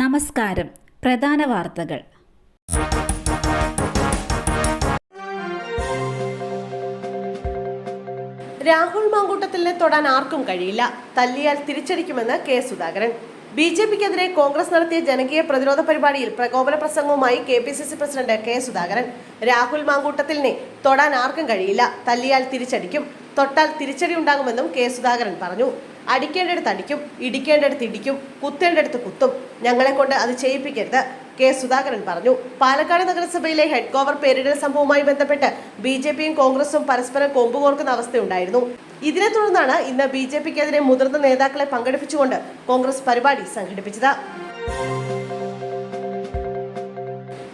നമസ്കാരം. പ്രധാന വാർത്തകൾ. രാഹുൽ മാങ്കൂട്ടത്തിലിനെ തൊടാൻ ആർക്കും കഴിയില്ല, തല്ലിയാൽ തിരിച്ചടിക്കുമെന്ന് കെ സുധാകരൻ. ബിജെപിക്കെതിരെ കോൺഗ്രസ് നടത്തിയ ജനകീയ പ്രതിരോധ പരിപാടിയിൽ പ്രകോപന പ്രസംഗവുമായി KPCC president K Sudhakaran. Rahul മാങ്കൂട്ടത്തിലിനെ തൊടാൻ ആർക്കും കഴിയില്ല, തല്ലിയാൽ തിരിച്ചടിക്കും, തൊട്ടാൽ തിരിച്ചടി ഉണ്ടാകുമെന്നും കെ സുധാകരൻ പറഞ്ഞു. അടിക്കേണ്ടടുത്ത് അടിക്കും, ഇടിക്കേണ്ടടുത്ത് ഇടിക്കും, കുത്തേണ്ടടുത്ത് കുത്തും. ഞങ്ങളെ കൊണ്ട് അത് ചെയ്യിപ്പിക്കരുത്, കെ സുധാകരൻ പറഞ്ഞു. പാലക്കാട് നഗരസഭയിലെ ഹെഡ് കോവർ പേരിടൽ സംഭവവുമായി ബന്ധപ്പെട്ട് BJPയും കോൺഗ്രസും പരസ്പരം കൊമ്പുകോർക്കുന്ന അവസ്ഥയുണ്ടായിരുന്നു. ഇതിനെ തുടർന്നാണ് ഇന്ന് BJPക്കെതിരെ മുതിർന്ന നേതാക്കളെ പങ്കെടുപ്പിച്ചുകൊണ്ട് കോൺഗ്രസ് പരിപാടി സംഘടിപ്പിച്ചത്.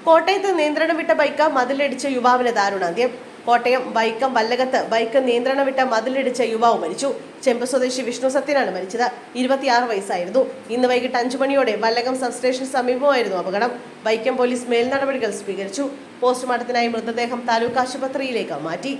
കോട്ടയത്ത് നിയന്ത്രണം വിട്ട ബൈക്ക് മതിലിടിച്ച യുവാവിന് ദാരുണാന്ത്യം. കോട്ടയം വൈക്കം വല്ലകത്ത് ബൈക്ക് നിയന്ത്രണം വിട്ട മതിലിടിച്ച യുവാവ് മരിച്ചു. ചെമ്പ് സ്വദേശി വിഷ്ണു സത്യനാണ് മരിച്ചത്. 26 വയസ്സായിരുന്നു. ഇന്ന് വൈകിട്ട് 5 മണിയോടെ വല്ലകം സബ്സ്റ്റേഷന് സമീപമായിരുന്നു അപകടം. വൈക്കം പോലീസ് മേൽനടപടികൾ സ്വീകരിച്ചു. പോസ്റ്റ്മോർട്ടത്തിനായി മൃതദേഹം താലൂക്ക് ആശുപത്രിയിലേക്ക് മാറ്റി.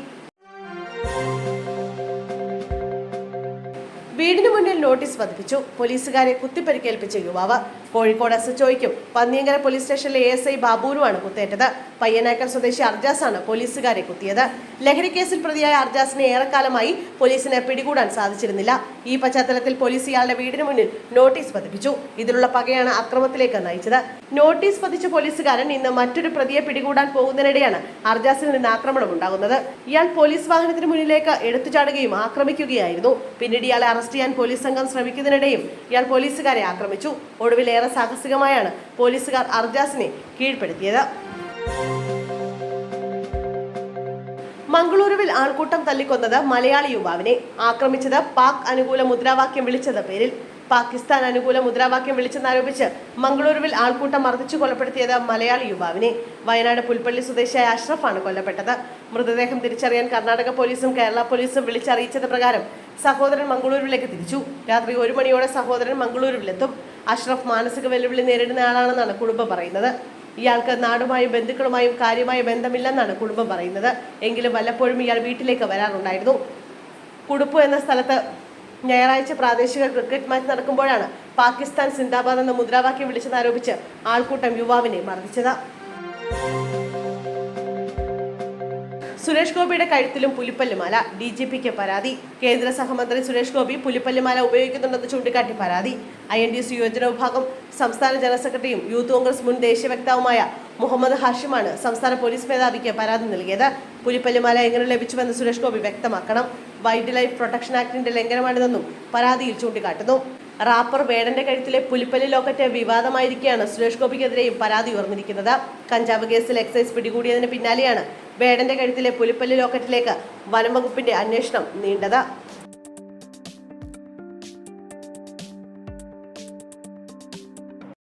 വീടിന് മുന്നിൽ നോട്ടീസ് പതിപ്പിച്ചു. പോലീസുകാരെ കുത്തിപ്പരിക്കേൽപ്പിച്ച യുവാവ്. കോഴിക്കോട് SHOയ്ക്കും പന്നിയങ്കര പോലീസ് സ്റ്റേഷനിലെ ASI ബാബുവിനുമാണ് കുത്തേറ്റത്. പയ്യനാക്കൽ സ്വദേശി അർജാസാണ് പോലീസുകാരെ കുത്തിയത്. ലഹരി കേസിൽ പ്രതിയായ അർജാസിനെ ഏറെക്കാലമായി പോലീസിന് പിടികൂടാൻ സാധിച്ചിരുന്നില്ല. ഈ പശ്ചാത്തലത്തിൽ പോലീസ് ഇയാളുടെ വീടിന് മുന്നിൽ നോട്ടീസ് പതിപ്പിച്ചു. ഇതിലുള്ള പകയാണ് അക്രമത്തിലേക്ക് നയിച്ചത്. നോട്ടീസ് പതിച്ച പോലീസുകാരൻ ഇന്ന് മറ്റൊരു പ്രതിയെ പിടികൂടാൻ പോകുന്നതിനിടെയാണ് അർജാസിൽ നിന്ന് ആക്രമണം ഉണ്ടാകുന്നത്. ഇയാൾ പോലീസ് വാഹനത്തിന് മുന്നിലേക്ക് എടുത്തുചാടുകയും ആക്രമിക്കുകയായിരുന്നു. പിന്നീട് ഇയാളെ അറസ്റ്റ് ചെയ്യാൻ പോലീസ് സംഘം ശ്രമിക്കുന്നതിനിടെയും ഇയാൾ പോലീസുകാരെ ആക്രമിച്ചു. ഒടുവിൽ ഏറെ സാഹസികമായാണ് പോലീസുകാർ അർജാസിനെ കീഴ്പ്പെടുത്തിയത്. മംഗളൂരുവിൽ ആൾക്കൂട്ടം തല്ലിക്കൊന്നത് മലയാളി യുവാവിനെ. ആക്രമിച്ചത് പാക് അനുകൂല മുദ്രാവാക്യം വിളിച്ചത് പേരിൽ. പാകിസ്ഥാൻ അനുകൂല മുദ്രാവാക്യം വിളിച്ചെന്നാരോപിച്ച് മംഗളൂരുവിൽ ആൾക്കൂട്ടം മർദ്ദിച്ചു കൊലപ്പെടുത്തിയത് മലയാളി യുവാവിനെ. വയനാട് പുൽപ്പള്ളി സ്വദേശിയായ അഷ്റഫാണ് കൊല്ലപ്പെട്ടത്. മൃതദേഹം തിരിച്ചറിയാൻ കർണാടക പോലീസും കേരള പോലീസും വിളിച്ചറിയിച്ചത് പ്രകാരം സഹോദരൻ മംഗളൂരുവിലേക്ക് തിരിച്ചു. രാത്രി 1 മണിയോടെ സഹോദരൻ മംഗളൂരുവിലെത്തും. അഷ്റഫ് മാനസിക വെല്ലുവിളി നേരിടുന്ന ആളാണെന്നാണ് കുടുംബം പറയുന്നത്. ഇയാൾക്ക് നാടുമായും ബന്ധുക്കളുമായും കാര്യമായ ബന്ധമില്ലെന്നാണ് കുടുംബം പറയുന്നത്. എങ്കിലും വല്ലപ്പോഴും ഇയാൾ വീട്ടിലേക്ക് വരാറുണ്ടായിരുന്നു. കുടുപ്പു എന്ന സ്ഥലത്ത് ഞായറാഴ്ച പ്രാദേശിക ക്രിക്കറ്റ് മാച്ച് നടക്കുമ്പോഴാണ് പാകിസ്ഥാൻ സിന്ദാബാദ് എന്ന മുദ്രാവാക്യം വിളിച്ചെന്നാരോപിച്ച് ആൾക്കൂട്ടം യുവാവിനെ മർദ്ദിച്ചത്. സുരേഷ് ഗോപിയുടെ കഴുത്തിലും പുലിപ്പല്ലുമാല. DGPക്ക് പരാതി. കേന്ദ്ര സഹമന്ത്രി സുരേഷ് ഗോപി പുലിപ്പല്ലുമാല ഉപയോഗിക്കുന്നുണ്ടെന്ന് ചൂണ്ടിക്കാട്ടി പരാതി. INTC യുവജന വിഭാഗം സംസ്ഥാന ജനറൽ സെക്രട്ടറിയും യൂത്ത് കോൺഗ്രസ് മുൻ ദേശീയ വക്താവുമായ മുഹമ്മദ് ഹാഷിമാണ് സംസ്ഥാന പോലീസ് മേധാവിക്ക് പരാതി നൽകിയത്. പുലിപ്പല്ലുമാല എങ്ങനെ ലഭിച്ചുവെന്ന് സുരേഷ് ഗോപി വ്യക്തമാക്കണം. വൈൽഡ് ലൈഫ് പ്രൊട്ടക്ഷൻ ആക്ടിന്റെ ലംഘനമാണിതെന്നും പരാതിയിൽ ചൂണ്ടിക്കാട്ടുന്നു. റാപ്പർ വേടന്റെ കഴുത്തിലെ പുലിപ്പല്ല് ലോക്കറ്റ് വിവാദമായിരിക്കെയാണ് സുരേഷ് ഗോപിക്കെതിരെയും പരാതി ഉയർന്നിരിക്കുന്നത്. കഞ്ചാവ് കേസിൽ എക്സൈസ് പിടികൂടിയതിന് പിന്നാലെയാണ് വേടന്റെ കഴുത്തിലെ പുലിപ്പല്ല് ലോക്കറ്റിലേക്ക് വനം വകുപ്പിന്റെ അന്വേഷണം നീണ്ടത്.